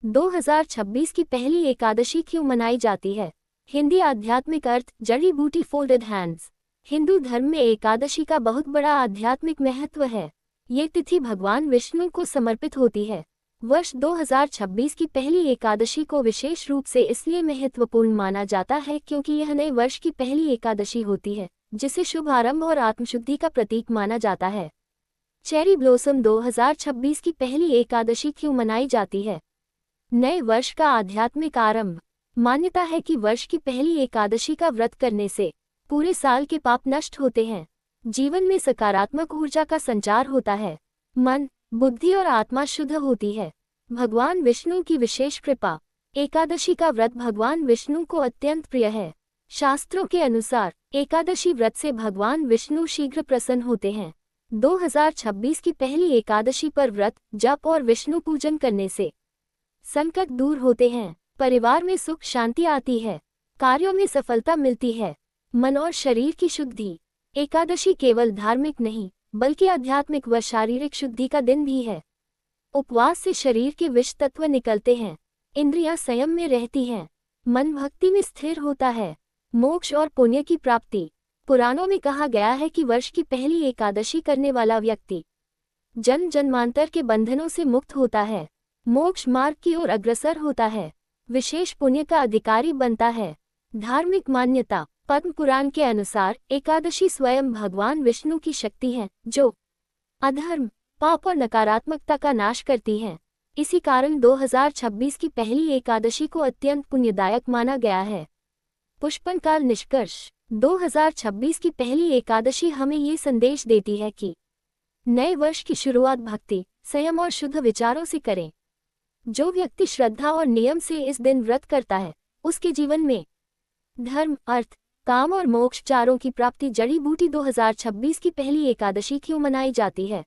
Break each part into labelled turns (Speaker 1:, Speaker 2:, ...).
Speaker 1: 2026 की पहली एकादशी क्यों मनाई जाती है? हिंदी आध्यात्मिक अर्थ जड़ी बूटी फोल्डेड हैंड्स। हिंदू धर्म में एकादशी का बहुत बड़ा आध्यात्मिक महत्व है। ये तिथि भगवान विष्णु को समर्पित होती है। वर्ष 2026 की पहली एकादशी को विशेष रूप से इसलिए महत्वपूर्ण माना जाता है क्योंकि यह नए वर्ष की पहली एकादशी होती है, जिसे शुभ आरंभ और आत्मशुद्धि का प्रतीक माना जाता है। चेरी ब्लॉसम 2026 की पहली एकादशी क्यों मनाई जाती है? नए वर्ष का आध्यात्मिक आरंभ। मान्यता है कि वर्ष की पहली एकादशी का व्रत करने से पूरे साल के पाप नष्ट होते हैं, जीवन में सकारात्मक ऊर्जा का संचार होता है, मन, बुद्धि और आत्मा शुद्ध होती है। भगवान विष्णु की विशेष कृपा। एकादशी का व्रत भगवान विष्णु को अत्यंत प्रिय है। शास्त्रों के अनुसार एकादशी व्रत से भगवान विष्णु शीघ्र प्रसन्न होते हैं। 2026 की पहली एकादशी पर व्रत, जप और विष्णु पूजन करने से संकट दूर होते हैं, परिवार में सुख शांति आती है, कार्यों में सफलता मिलती है, मन और शरीर की शुद्धि। एकादशी केवल धार्मिक नहीं बल्कि आध्यात्मिक व शारीरिक शुद्धि का दिन भी है। उपवास से शरीर के विष तत्व निकलते हैं, इंद्रियां संयम में रहती हैं, मन भक्ति में स्थिर होता है, मोक्ष और पुण्य की प्राप्ति। पुराणों में कहा गया है कि वर्ष की पहली एकादशी करने वाला व्यक्ति जन्म जन्मांतर के बंधनों से मुक्त होता है, मोक्ष मार्ग की ओर अग्रसर होता है, विशेष पुण्य का अधिकारी बनता है। धार्मिक मान्यता। पद्म पुराण के अनुसार एकादशी स्वयं भगवान विष्णु की शक्ति है, जो अधर्म, पाप और नकारात्मकता का नाश करती है। इसी कारण 2026 की पहली एकादशी को अत्यंत पुण्यदायक माना गया है। पुष्पन काल निष्कर्ष। 2026 की पहली एकादशी हमें ये संदेश देती है कि नए वर्ष की शुरुआत भक्ति, संयम और शुद्ध विचारों से करें। जो व्यक्ति श्रद्धा और नियम से इस दिन व्रत करता है, उसके जीवन में धर्म, अर्थ, काम और मोक्ष चारों की प्राप्ति। जड़ी बूटी 2026 की पहली एकादशी क्यों मनाई जाती है?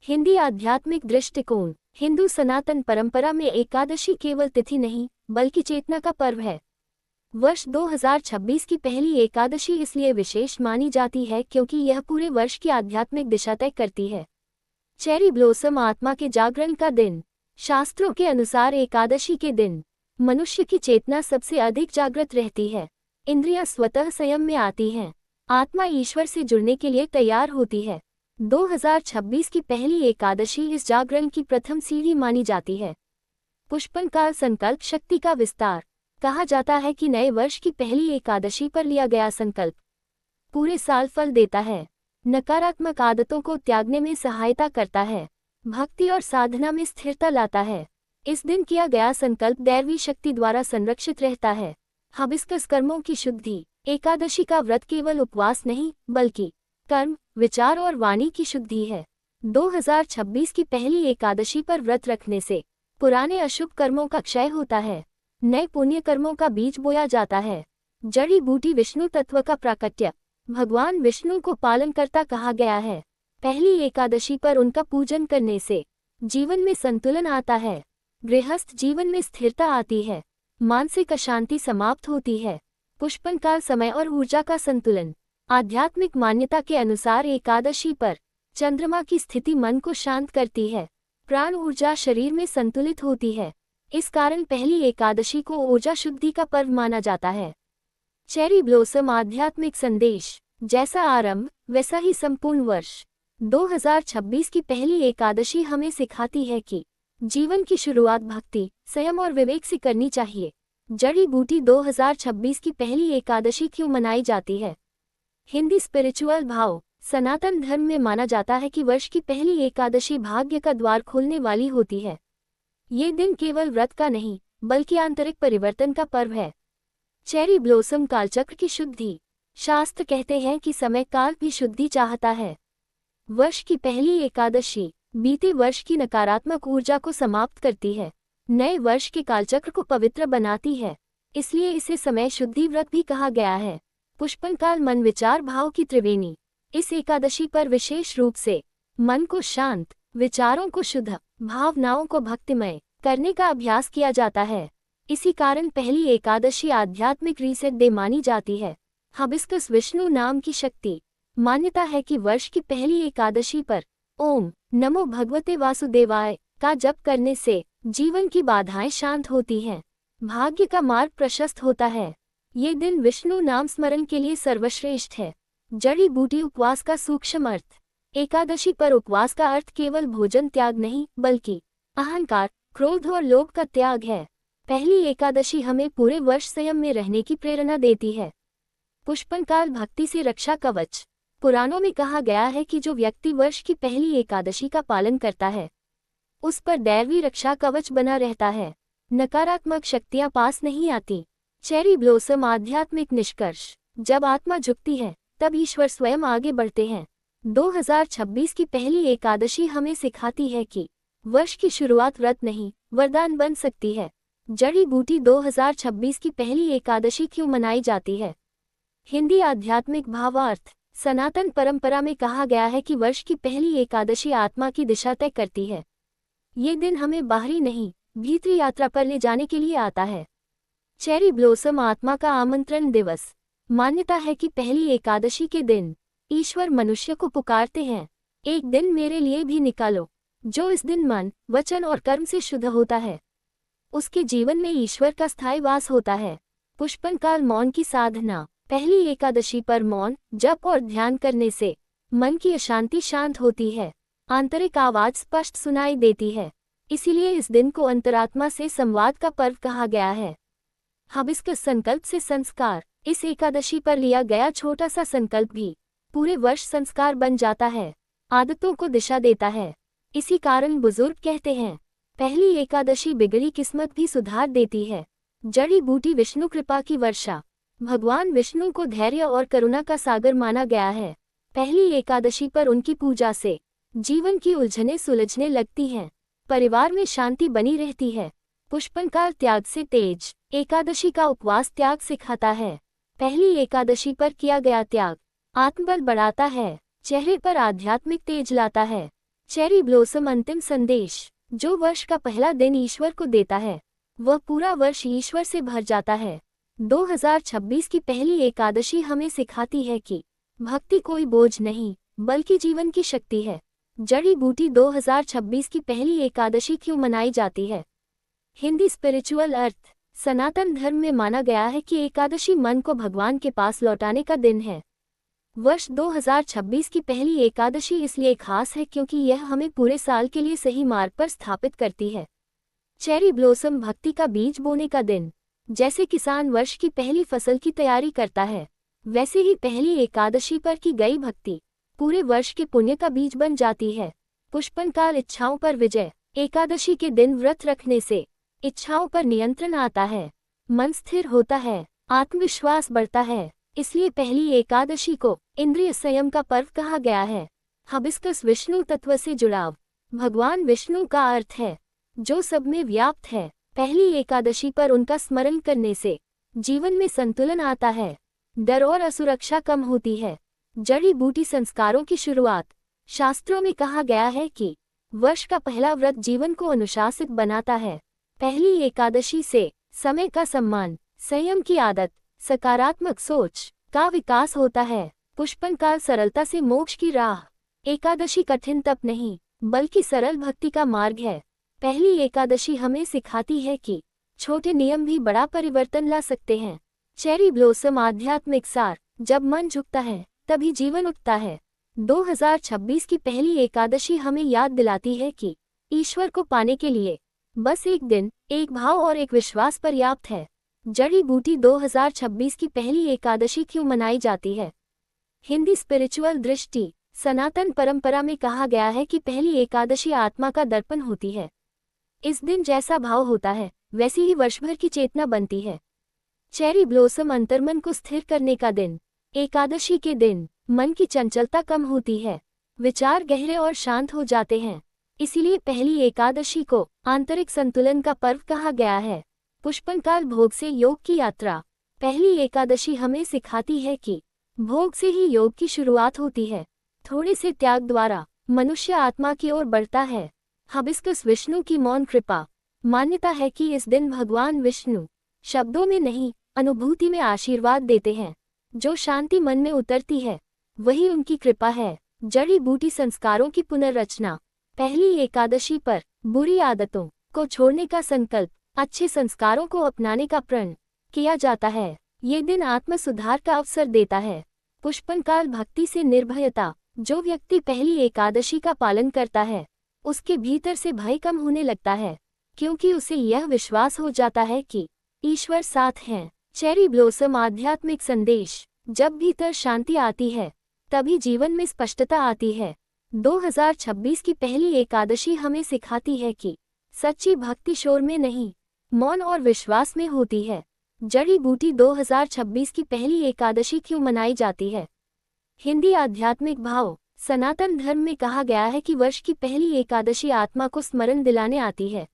Speaker 1: हिंदी आध्यात्मिक दृष्टिकोण। हिंदू सनातन परंपरा में एकादशी केवल तिथि नहीं बल्कि चेतना का पर्व है। वर्ष 2026 की पहली एकादशी इसलिए विशेष मानी जाती है क्योंकि यह पूरे वर्ष की आध्यात्मिक दिशा तय करती है। चेरी ब्लॉसम आत्मा के जागरण का दिन। शास्त्रों के अनुसार एकादशी के दिन मनुष्य की चेतना सबसे अधिक जागृत रहती है, इंद्रियां स्वतः संयम में आती हैं, आत्मा ईश्वर से जुड़ने के लिए तैयार होती है। 2026 की पहली एकादशी इस जागरण की प्रथम सीढ़ी मानी जाती है। पुष्पन काल संकल्प शक्ति का विस्तार। कहा जाता है कि नए वर्ष की पहली एकादशी पर लिया गया संकल्प पूरे साल फल देता है, नकारात्मक आदतों को त्यागने में सहायता करता है, भक्ति और साधना में स्थिरता लाता है। इस दिन किया गया संकल्प दैवी शक्ति द्वारा संरक्षित रहता है। हबिस्कस कर्मों की शुद्धि। एकादशी का व्रत केवल उपवास नहीं बल्कि कर्म, विचार और वाणी की शुद्धि है। 2026 की पहली एकादशी पर व्रत रखने से पुराने अशुभ कर्मों का क्षय होता है, नए पुण्य कर्मों का बीज बोया जाता है। जड़ी बूटी विष्णु तत्व का प्राकट्य। भगवान विष्णु को पालनकर्ता कहा गया है। पहली एकादशी पर उनका पूजन करने से जीवन में संतुलन आता है, गृहस्थ जीवन में स्थिरता आती है, मानसिक अशांति समाप्त होती है। पुष्पन काल समय और ऊर्जा का संतुलन। आध्यात्मिक मान्यता के अनुसार एकादशी पर चंद्रमा की स्थिति मन को शांत करती है, प्राण ऊर्जा शरीर में संतुलित होती है। इस कारण पहली एकादशी को ऊर्जा शुद्धि का पर्व माना जाता है। चेरी ब्लॉसम आध्यात्मिक संदेश। जैसा आरंभ वैसा ही संपूर्ण वर्ष। 2026 की पहली एकादशी हमें सिखाती है कि जीवन की शुरुआत भक्ति, संयम और विवेक से करनी चाहिए। जड़ी बूटी 2026 की पहली एकादशी क्यों मनाई जाती है? हिंदी स्पिरिचुअल भाव। सनातन धर्म में माना जाता है कि वर्ष की पहली एकादशी भाग्य का द्वार खोलने वाली होती है। ये दिन केवल व्रत का नहीं बल्कि आंतरिक परिवर्तन का पर्व है। चेरी ब्लॉसम कालचक्र की शुद्धि। शास्त्र कहते हैं कि समय काल भी शुद्धि चाहता है। वर्ष की पहली एकादशी बीते वर्ष की नकारात्मक ऊर्जा को समाप्त करती है, नए वर्ष के कालचक्र को पवित्र बनाती है, इसलिए इसे समय शुद्धि व्रत भी कहा गया है। पुष्पन काल मन विचार भाव की त्रिवेणी। इस एकादशी पर विशेष रूप से मन को शांत, विचारों को शुद्ध, भावनाओं को भक्तिमय करने का अभ्यास किया जाता है। इसी कारण पहली एकादशी आध्यात्मिक रीसेट डे मानी जाती है। हबिस्कस विष्णु नाम की शक्ति। मान्यता है कि वर्ष की पहली एकादशी पर ओम नमो भगवते वासुदेवाय का जप करने से जीवन की बाधाएं शांत होती हैं, भाग्य का मार्ग प्रशस्त होता है। ये दिन विष्णु नाम स्मरण के लिए सर्वश्रेष्ठ है। जड़ी बूटी उपवास का सूक्ष्म अर्थ। एकादशी पर उपवास का अर्थ केवल भोजन त्याग नहीं, बल्कि अहंकार, क्रोध और लोभ का त्याग है। पहली एकादशी हमें पूरे वर्ष संयम में रहने की प्रेरणा देती है। पुष्पनकाल भक्ति से रक्षा कवच। पुराणों में कहा गया है कि जो व्यक्ति वर्ष की पहली एकादशी का पालन करता है, उस पर दैवी रक्षा कवच बना रहता है, नकारात्मक शक्तियां पास नहीं आती। चेरी ब्लॉसम आध्यात्मिक निष्कर्ष। जब आत्मा झुकती है, तब ईश्वर स्वयं आगे बढ़ते हैं। 2026 की पहली एकादशी हमें सिखाती है कि वर्ष की शुरुआत व्रत नहीं, वरदान बन सकती है। जड़ी बूटी 2026 की पहली एकादशी क्यों मनाई जाती है? हिंदी आध्यात्मिक भावार्थ। सनातन परंपरा में कहा गया है कि वर्ष की पहली एकादशी आत्मा की दिशा तय करती है। ये दिन हमें बाहरी नहीं, भीतरी यात्रा पर ले जाने के लिए आता है। चेरी ब्लॉसम आत्मा का आमंत्रण दिवस। मान्यता है कि पहली एकादशी के दिन ईश्वर मनुष्य को पुकारते हैं, एक दिन मेरे लिए भी निकालो। जो इस दिन मन, वचन और कर्म से शुद्ध होता है, उसके जीवन में ईश्वर का स्थायी वास होता है। पुष्पनकाल मौन की साधना। पहली एकादशी पर मौन, जप और ध्यान करने से मन की अशांति शांत होती है, आंतरिक आवाज स्पष्ट सुनाई देती है। इसीलिए इस दिन को अंतरात्मा से संवाद का पर्व कहा गया है। हिबिस्कस संकल्प से संस्कार। इस एकादशी पर लिया गया छोटा सा संकल्प भी पूरे वर्ष संस्कार बन जाता है, आदतों को दिशा देता है। इसी कारण बुजुर्ग कहते हैं, पहली एकादशी बिगड़ी किस्मत भी सुधार देती है। जड़ी बूटी विष्णु कृपा की वर्षा। भगवान विष्णु को धैर्य और करुणा का सागर माना गया है। पहली एकादशी पर उनकी पूजा से जीवन की उलझनें सुलझने लगती हैं, परिवार में शांति बनी रहती है। पुष्पनकाल त्याग से तेज। एकादशी का उपवास त्याग सिखाता है। पहली एकादशी पर किया गया त्याग आत्मबल बढ़ाता है, चेहरे पर आध्यात्मिक तेज लाता है। चेरी ब्लॉसम अंतिम संदेश। जो वर्ष का पहला दिन ईश्वर को देता है, वह पूरा वर्ष ईश्वर से भर जाता है। 2026 की पहली एकादशी हमें सिखाती है कि भक्ति कोई बोझ नहीं, बल्कि जीवन की शक्ति है। जड़ी बूटी 2026 की पहली एकादशी क्यों मनाई जाती है? हिंदी स्पिरिचुअल अर्थ। सनातन धर्म में माना गया है कि एकादशी मन को भगवान के पास लौटाने का दिन है। वर्ष 2026 की पहली एकादशी इसलिए खास है क्योंकि यह हमें पूरे साल के लिए सही मार्ग पर स्थापित करती है। चेरी ब्लॉसम भक्ति का बीज बोने का दिन। जैसे किसान वर्ष की पहली फसल की तैयारी करता है, वैसे ही पहली एकादशी पर की गई भक्ति पूरे वर्ष के पुण्य का बीज बन जाती है। पुष्पनकाल इच्छाओं पर विजय। एकादशी के दिन व्रत रखने से इच्छाओं पर नियंत्रण आता है, मन स्थिर होता है, आत्मविश्वास बढ़ता है। इसलिए पहली एकादशी को इंद्रिय संयम का पर्व कहा गया है। हिबिस्कस विष्णु तत्व से जुड़ाव। भगवान विष्णु का अर्थ है जो सब में व्याप्त है। पहली एकादशी पर उनका स्मरण करने से जीवन में संतुलन आता है, डर और असुरक्षा कम होती है। जड़ी बूटी संस्कारों की शुरुआत। शास्त्रों में कहा गया है कि वर्ष का पहला व्रत जीवन को अनुशासित बनाता है। पहली एकादशी से समय का सम्मान, संयम की आदत, सकारात्मक सोच का विकास होता है। पुष्पनकाल सरलता से मोक्ष की राह। एकादशी कठिन तप नहीं, बल्कि सरल भक्ति का मार्ग है। पहली एकादशी हमें सिखाती है कि छोटे नियम भी बड़ा परिवर्तन ला सकते हैं। चेरी ब्लॉसम आध्यात्मिक सार। जब मन झुकता है, तभी जीवन उठता है। 2026 की पहली एकादशी हमें याद दिलाती है कि ईश्वर को पाने के लिए बस एक दिन, एक भाव और एक विश्वास पर्याप्त है। जड़ी बूटी 2026 की पहली एकादशी क्यों मनाई जाती है? हिंदी स्पिरिचुअल दृष्टि। सनातन परंपरा में कहा गया है कि पहली एकादशी आत्मा का दर्पण होती है। इस दिन जैसा भाव होता है, वैसी ही वर्षभर की चेतना बनती है। चेरी ब्लॉसम अंतर्मन को स्थिर करने का दिन। एकादशी के दिन मन की चंचलता कम होती है, विचार गहरे और शांत हो जाते हैं। इसीलिए पहली एकादशी को आंतरिक संतुलन का पर्व कहा गया है। पुष्पनकाल भोग से योग की यात्रा। पहली एकादशी हमें सिखाती है कि भोग से ही योग की शुरुआत होती है। थोड़े से त्याग द्वारा मनुष्य आत्मा की ओर बढ़ता है। हिबिस्कस विष्णु की मौन कृपा। मान्यता है कि इस दिन भगवान विष्णु शब्दों में नहीं, अनुभूति में आशीर्वाद देते हैं। जो शांति मन में उतरती है, वही उनकी कृपा है। जड़ी बूटी संस्कारों की पुनर्रचना। पहली एकादशी पर बुरी आदतों को छोड़ने का संकल्प, अच्छे संस्कारों को अपनाने का प्रण किया जाता है। ये दिन आत्म सुधार का अवसर देता है। पुष्पनकाल भक्ति से निर्भयता। जो व्यक्ति पहली एकादशी का पालन करता है उसके भीतर से भय कम होने लगता है, क्योंकि उसे यह विश्वास हो जाता है कि ईश्वर साथ हैं। चेरी ब्लॉसम आध्यात्मिक संदेश। जब भीतर शांति आती है तभी जीवन में स्पष्टता आती है। 2026 की पहली एकादशी हमें सिखाती है कि सच्ची भक्ति शोर में नहीं, मौन और विश्वास में होती है। जड़ी बूटी। 2026 की पहली एकादशी क्यों मनाई जाती है? हिंदी आध्यात्मिक भाव। सनातन धर्म में कहा गया है कि वर्ष की पहली एकादशी आत्मा को स्मरण दिलाने आती है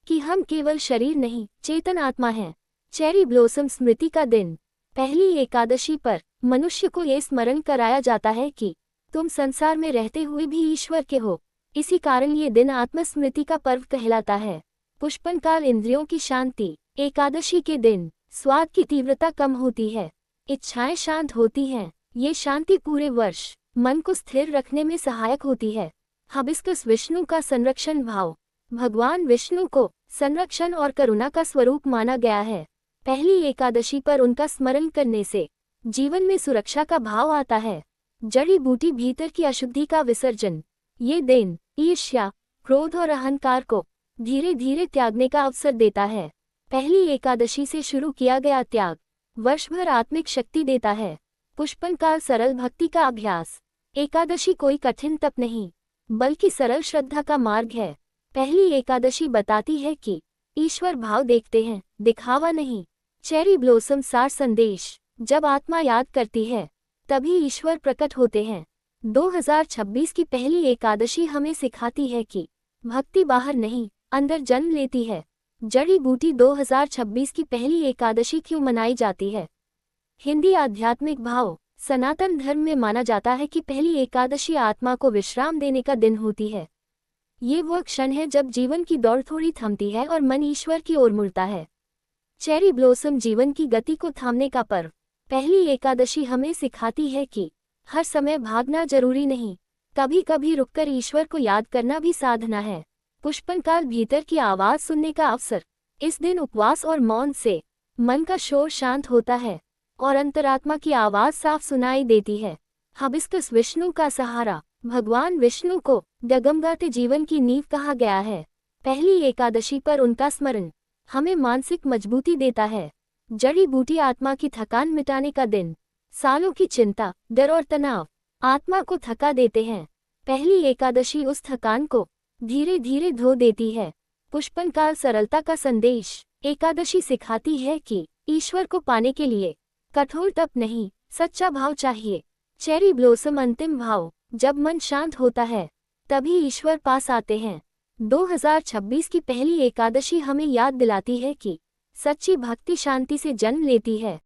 Speaker 1: कि हम केवल शरीर नहीं, चेतन आत्मा हैं। चेरी ब्लॉसम स्मृति का दिन। पहली एकादशी पर मनुष्य को ये स्मरण कराया जाता है कि तुम संसार में रहते हुए भी ईश्वर के हो। इसी कारण ये दिन आत्मस्मृति का पर्व कहलाता है। पुष्पनकाल इंद्रियों की शांति। एकादशी के दिन स्वाद की तीव्रता कम होती है, इच्छाएं शांत होती हैं। ये शांति पूरे वर्ष मन को स्थिर रखने में सहायक होती है। हिबिस्कस विष्णु का संरक्षण भाव। भगवान विष्णु को संरक्षण और करुणा का स्वरूप माना गया है। पहली एकादशी पर उनका स्मरण करने से जीवन में सुरक्षा का भाव आता है। जड़ी बूटी भीतर की अशुद्धि का विसर्जन। ये दिन ईर्ष्या, क्रोध और अहंकार को धीरे धीरे त्यागने का अवसर देता है। पहली एकादशी से शुरू किया गया त्याग वर्ष भर आत्मिक शक्ति देता है। पुष्पनकाल सरल भक्ति का अभ्यास। एकादशी कोई कठिन तप नहीं, बल्कि सरल श्रद्धा का मार्ग है। पहली एकादशी बताती है कि ईश्वर भाव देखते हैं, दिखावा नहीं। चेरी ब्लॉसम सार संदेश। जब आत्मा याद करती है तभी ईश्वर प्रकट होते हैं। 2026 की पहली एकादशी हमें सिखाती है कि भक्ति बाहर नहीं, अंदर जन्म लेती है। जड़ी बूटी। 2026 की पहली एकादशी क्यों मनाई जाती है? हिंदी आध्यात्मिक भाव। सनातन धर्म में माना जाता है कि पहली एकादशी आत्मा को विश्राम देने का दिन होती है। ये वो क्षण है जब जीवन की दौड़ थोड़ी थमती है और मन ईश्वर की ओर मुड़ता है। चेरी ब्लॉसम जीवन की गति को थामने का पर्व। पहली एकादशी हमें सिखाती है कि हर समय भागना जरूरी नहीं, कभी कभी रुककर ईश्वर को याद करना भी साधना है। पुष्पनकाल भीतर की आवाज सुनने का अवसर। इस दिन उपवास और मौन से मन का शोर शांत होता है और अंतरात्मा की आवाज साफ सुनाई देती है। हिबिस्कस विष्णु का सहारा। भगवान विष्णु को डगमगाते जीवन की नींव कहा गया है। पहली एकादशी पर उनका स्मरण हमें मानसिक मजबूती देता है। जड़ी बूटी आत्मा की थकान मिटाने का दिन। सालों की चिंता, डर और तनाव आत्मा को थका देते हैं। पहली एकादशी उस थकान को धीरे धीरे धो देती है। पुष्पनकाल सरलता का संदेश। एकादशी सिखाती है कि ईश्वर को पाने के लिए कठोर तप नहीं, सच्चा भाव चाहिए। चेरी ब्लॉसम अंतिम भाव। जब मन शांत होता है तभी ईश्वर पास आते हैं। 2026 की पहली एकादशी हमें याद दिलाती है कि सच्ची भक्ति शांति से जन्म लेती है।